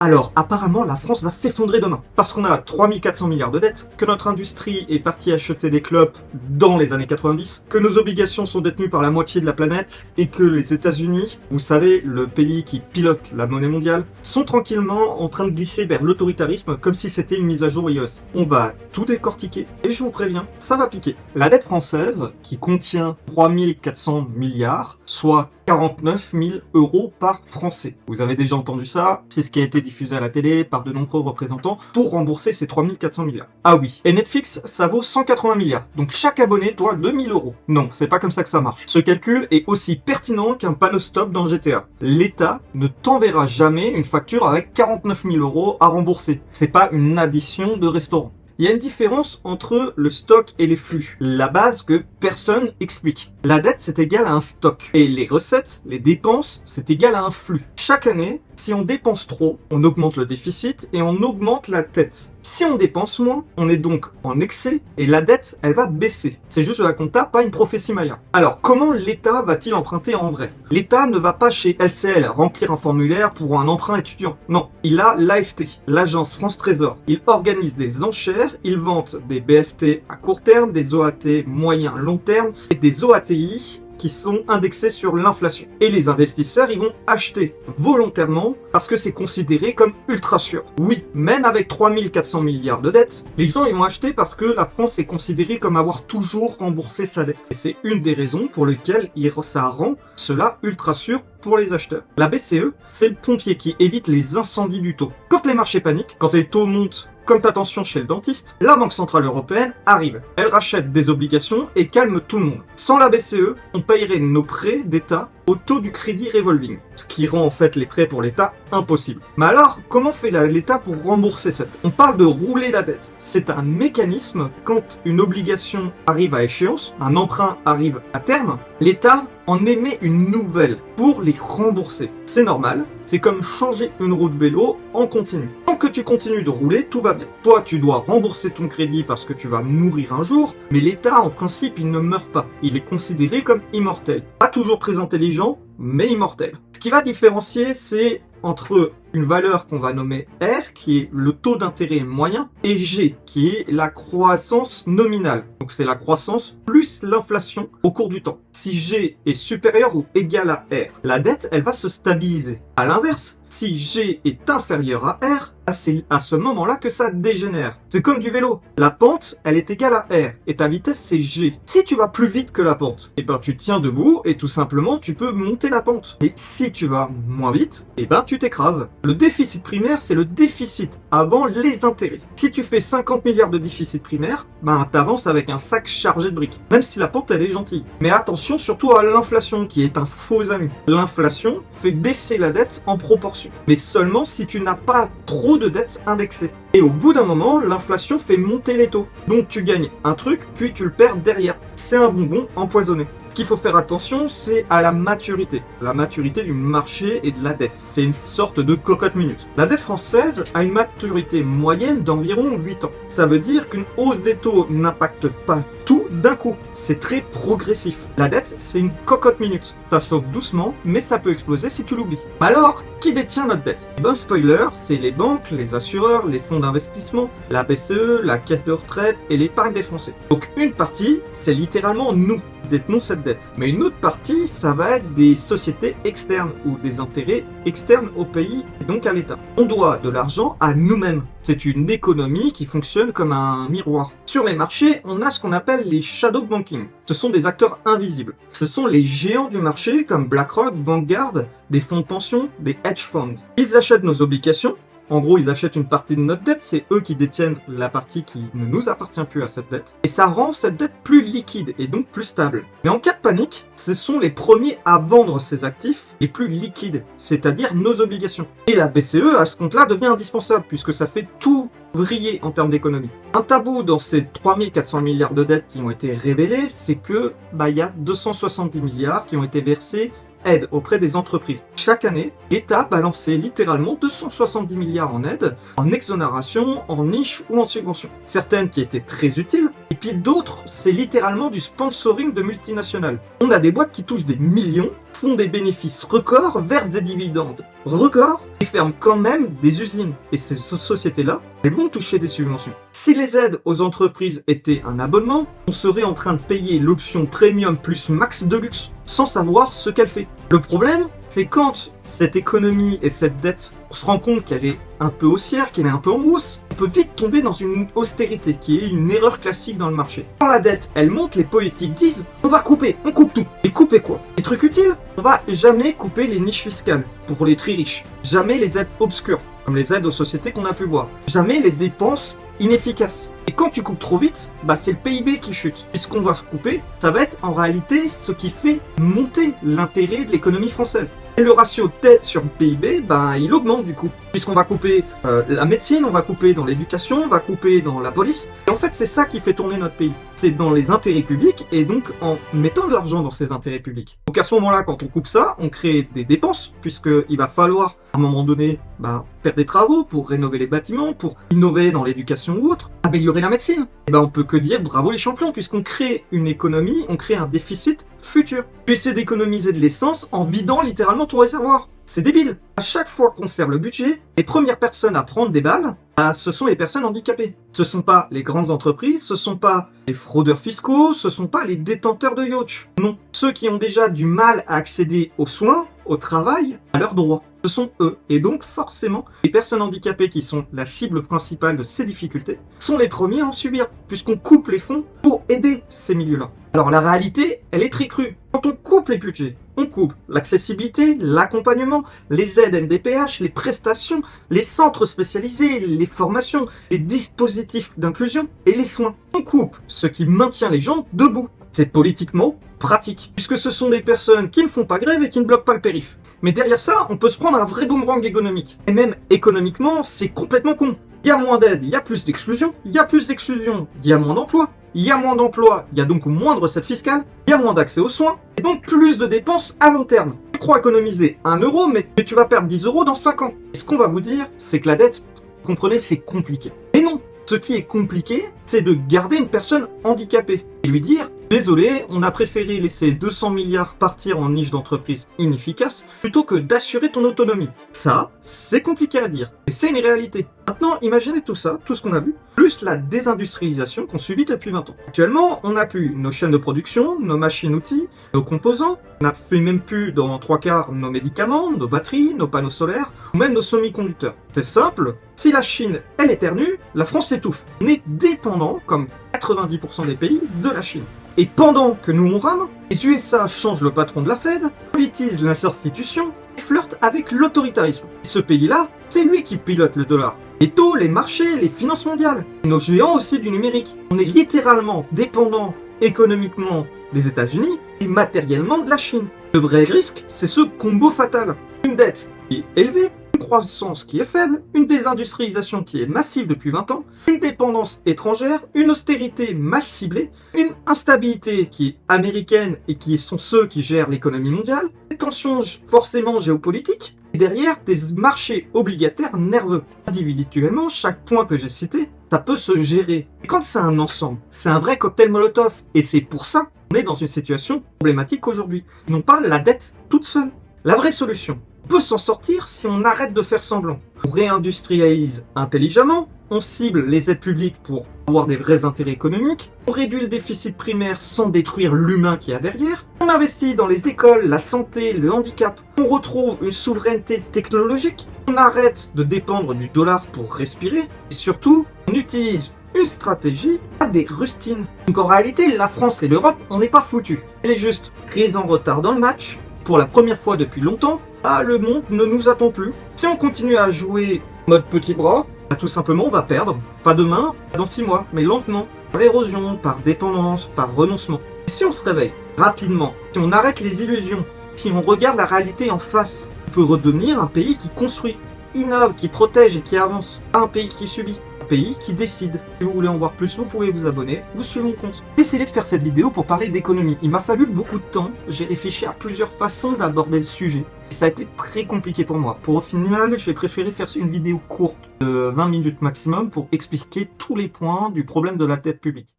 Alors, apparemment, la France va s'effondrer demain. Parce qu'on a 3400 milliards de dettes, que notre industrie est partie acheter des clopes dans les années 90, que nos obligations sont détenues par la moitié de la planète, et que les États-Unis, vous savez, le pays qui pilote la monnaie mondiale, sont tranquillement en train de glisser vers l'autoritarisme comme si c'était une mise à jour iOS. On va tout décortiquer, et je vous préviens, ça va piquer. La dette française, qui contient 3400 milliards, soit 49 000 € par Français. Vous avez déjà entendu ça, c'est ce qui a été diffusé à la télé par de nombreux représentants pour rembourser ces 3400 milliards. Ah oui, et Netflix, ça vaut 180 milliards, donc chaque abonné doit 2000 €. Non, c'est pas comme ça que ça marche. Ce calcul est aussi pertinent qu'un panneau stop dans GTA. L'État ne t'enverra jamais une facture avec 49 000 € à rembourser. C'est pas une addition de restaurant. Il y a une différence entre le stock et les flux. La base que personne explique. La dette, c'est égal à un stock. Et les recettes, les dépenses, c'est égal à un flux. Chaque année, si on dépense trop, on augmente le déficit et on augmente la dette. Si on dépense moins, on est donc en excès et la dette, elle va baisser. C'est juste de la compta, pas une prophétie maya. Alors, comment l'État va-t-il emprunter en vrai? L'État ne va pas chez LCL remplir un formulaire pour un emprunt étudiant. Non, il a l'AFT, l'agence France Trésor. Il organise des enchères, il vante des BFT à court terme, des OAT moyen long terme et des OATI qui sont indexés sur l'inflation. Et les investisseurs, ils vont acheter volontairement parce que c'est considéré comme ultra sûr. Oui, même avec 3400 milliards de dettes, les gens ils vont acheter parce que la France est considérée comme avoir toujours remboursé sa dette. Et c'est une des raisons pour lesquelles ça rend cela ultra sûr pour les acheteurs. La BCE, c'est le pompier qui évite les incendies du taux. Quand les marchés paniquent, quand les taux montent comme ta tension chez le dentiste, la Banque Centrale Européenne arrive. Elle rachète des obligations et calme tout le monde. Sans la BCE, on payerait nos prêts d'État au taux du crédit revolving, ce qui rend en fait les prêts pour l'État impossibles. Mais alors, comment fait l'État pour rembourser cette dette? On parle de rouler la dette. C'est un mécanisme quand une obligation arrive à échéance, un emprunt arrive à terme, l'État en émet une nouvelle pour les rembourser. C'est normal, c'est comme changer une roue de vélo en continu. Tant que tu continues de rouler, tout va bien. Toi, tu dois rembourser ton crédit parce que tu vas mourir un jour, mais l'État, en principe, il ne meurt pas. Il est considéré comme immortel. Pas toujours très intelligent, mais immortel. Ce qui va différencier, c'est entre une valeur qu'on va nommer R, qui est le taux d'intérêt moyen, et G, qui est la croissance nominale. Donc c'est la croissance plus l'inflation au cours du temps. Si G est supérieur ou égal à R, la dette, elle va se stabiliser. À l'inverse, si G est inférieur à R, c'est à ce moment-là que ça dégénère. C'est comme du vélo. La pente, elle est égale à R, et ta vitesse, c'est G. Si tu vas plus vite que la pente, et ben tu tiens debout, et tout simplement, tu peux monter la pente. Et si tu vas moins vite, et ben tu t'écrases. Le déficit primaire, c'est le déficit avant les intérêts. Si tu fais 50 milliards de déficit primaire, ben t'avances avec un sac chargé de briques. Même si la pente, elle est gentille. Mais attention surtout à l'inflation, qui est un faux ami. L'inflation fait baisser la dette en proportion. Mais seulement si tu n'as pas trop de dettes indexées. Et au bout d'un moment, l'inflation fait monter les taux. Donc tu gagnes un truc, puis tu le perds derrière. C'est un bonbon empoisonné. Ce qu'il faut faire attention, c'est à la maturité. La maturité du marché et de la dette. C'est une sorte de cocotte minute. La dette française a une maturité moyenne d'environ 8 ans. Ça veut dire qu'une hausse des taux n'impacte pas tout d'un coup. C'est très progressif. La dette, c'est une cocotte minute. Ça chauffe doucement, mais ça peut exploser si tu l'oublies. Alors, qui détient notre dette? Bon spoiler, c'est les banques, les assureurs, les fonds d'investissement, la BCE, la caisse de retraite et l'épargne des Français. Donc une partie, c'est littéralement nous détenons cette dette. Mais une autre partie, ça va être des sociétés externes ou des intérêts externes au pays et donc à l'État. On doit de l'argent à nous-mêmes. C'est une économie qui fonctionne comme un miroir. Sur les marchés, on a ce qu'on appelle les shadow banking. Ce sont des acteurs invisibles. Ce sont les géants du marché comme BlackRock, Vanguard, des fonds de pension, des hedge funds. Ils achètent nos obligations. En gros, ils achètent une partie de notre dette, c'est eux qui détiennent la partie qui ne nous appartient plus à cette dette. Et ça rend cette dette plus liquide et donc plus stable. Mais en cas de panique, ce sont les premiers à vendre ces actifs les plus liquides, c'est-à-dire nos obligations. Et la BCE, à ce compte-là, devient indispensable puisque ça fait tout vriller en termes d'économie. Un tabou dans ces 3400 milliards de dettes qui ont été révélées, c'est que il y a 270 milliards qui ont été versés aide auprès des entreprises. Chaque année, l'État balançait littéralement 270 milliards en aide, en exonération, en niche ou en subvention. Certaines qui étaient très utiles, et puis d'autres, c'est littéralement du sponsoring de multinationales. On a des boîtes qui touchent des millions, font des bénéfices records, versent des dividendes records, et ferment quand même des usines. Et ces sociétés-là, elles vont toucher des subventions. Si les aides aux entreprises étaient un abonnement, on serait en train de payer l'option Premium plus Max Deluxe, sans savoir ce qu'elle fait. Le problème, c'est quand cette économie et cette dette, on se rend compte qu'elle est un peu haussière, qu'elle est un peu en hausse, on peut vite tomber dans une austérité, qui est une erreur classique dans le marché. Quand la dette, elle monte, les politiques disent « on va couper, on coupe tout ». Et couper quoi? Les trucs utiles? On va jamais couper les niches fiscales pour les très riches. Jamais les aides obscures, comme les aides aux sociétés qu'on a pu voir. Jamais les dépenses inefficaces. Et quand tu coupes trop vite, c'est le PIB qui chute. Puisqu'on va couper, ça va être en réalité ce qui fait monter l'intérêt de l'économie française. Et le ratio dette sur le PIB, il augmente du coup. Puisqu'on va couper la médecine, on va couper dans l'éducation, on va couper dans la police. Et en fait, c'est ça qui fait tourner notre pays. C'est dans les intérêts publics et donc en mettant de l'argent dans ces intérêts publics. Donc à ce moment-là, quand on coupe ça, on crée des dépenses, puisqu'il va falloir à un moment donné faire des travaux pour rénover les bâtiments, pour innover dans l'éducation ou autre, améliorer la médecine. Et on peut que dire bravo les champions, puisqu'on crée une économie, on crée un déficit futur. Tu essaies d'économiser de l'essence en vidant littéralement ton réservoir. C'est débile. À chaque fois qu'on serre le budget, les premières personnes à prendre des balles, ce sont les personnes handicapées. Ce sont pas les grandes entreprises, ce sont pas les fraudeurs fiscaux, ce sont pas les détenteurs de yachts. Non. Ceux qui ont déjà du mal à accéder aux soins, au travail, à leurs droits. Ce sont eux. Et donc, forcément, les personnes handicapées qui sont la cible principale de ces difficultés sont les premiers à en subir, puisqu'on coupe les fonds pour aider ces milieux-là. Alors, la réalité, elle est très crue. Quand on coupe les budgets, on coupe l'accessibilité, l'accompagnement, les aides MDPH, les prestations, les centres spécialisés, les formations, les dispositifs d'inclusion et les soins. On coupe ce qui maintient les gens debout. C'est politiquement pratique, puisque ce sont des personnes qui ne font pas grève et qui ne bloquent pas le périph'. Mais derrière ça, on peut se prendre un vrai boomerang économique. Et même économiquement, c'est complètement con. Il y a moins d'aide, il y a plus d'exclusion. Il y a plus d'exclusion, il y a moins d'emplois. Il y a moins d'emplois, il y a donc moins de recettes fiscales. Il y a moins d'accès aux soins, et donc plus de dépenses à long terme. Tu crois économiser 1 euro, mais tu vas perdre 10 euros dans 5 ans. Et ce qu'on va vous dire, c'est que la dette, comprenez, c'est compliqué. Mais non, ce qui est compliqué, c'est de garder une personne handicapée et lui dire « Désolé, on a préféré laisser 200 milliards partir en niche d'entreprise inefficace plutôt que d'assurer ton autonomie. » Ça, c'est compliqué à dire, mais c'est une réalité. Maintenant, imaginez tout ça, tout ce qu'on a vu, plus la désindustrialisation qu'on subit depuis 20 ans. Actuellement, on n'a plus nos chaînes de production, nos machines-outils, nos composants, on n'a fait même plus dans 3/4 nos médicaments, nos batteries, nos panneaux solaires, ou même nos semi-conducteurs. C'est simple, si la Chine, elle éternue, la France s'étouffe. On est dépendant, comme 90% des pays, de la Chine. Et pendant que nous on rame, les USA changent le patron de la Fed, politisent l'institution et flirtent avec l'autoritarisme. Et ce pays-là, c'est lui qui pilote le dollar. Les taux, les marchés, les finances mondiales, nos géants aussi du numérique. On est littéralement dépendant économiquement des États-Unis et matériellement de la Chine. Le vrai risque, c'est ce combo fatal. Une dette qui est élevée, une croissance qui est faible, une désindustrialisation qui est massive depuis 20 ans, une dépendance étrangère, une austérité mal ciblée, une instabilité qui est américaine et qui sont ceux qui gèrent l'économie mondiale, des tensions forcément géopolitiques, et derrière des marchés obligataires nerveux. Individuellement, chaque point que j'ai cité, ça peut se gérer. Et quand c'est un ensemble, c'est un vrai cocktail Molotov. Et c'est pour ça qu'on est dans une situation problématique aujourd'hui. Non pas la dette toute seule. La vraie solution, on peut s'en sortir si on arrête de faire semblant. On réindustrialise intelligemment, on cible les aides publiques pour avoir des vrais intérêts économiques, on réduit le déficit primaire sans détruire l'humain qu'il y a derrière, on investit dans les écoles, la santé, le handicap, on retrouve une souveraineté technologique, on arrête de dépendre du dollar pour respirer, et surtout, on utilise une stratégie à des rustines. Donc en réalité, la France et l'Europe, on n'est pas foutus. Elle est juste très en retard dans le match. Pour la première fois depuis longtemps, le monde ne nous attend plus. Si on continue à jouer mode petit bras, tout simplement on va perdre. Pas demain, pas dans 6 mois, mais lentement. Par érosion, par dépendance, par renoncement. Et si on se réveille rapidement, si on arrête les illusions, si on regarde la réalité en face, on peut redevenir un pays qui construit, innove, qui protège et qui avance. Pas un pays qui subit. Pays qui décide. Si vous voulez en voir plus, vous pouvez vous abonner ou suivre mon compte. J'ai décidé de faire cette vidéo pour parler d'économie. Il m'a fallu beaucoup de temps. J'ai réfléchi à plusieurs façons d'aborder le sujet. Et ça a été très compliqué pour moi. Au final, j'ai préféré faire une vidéo courte de 20 minutes maximum pour expliquer tous les points du problème de la dette publique.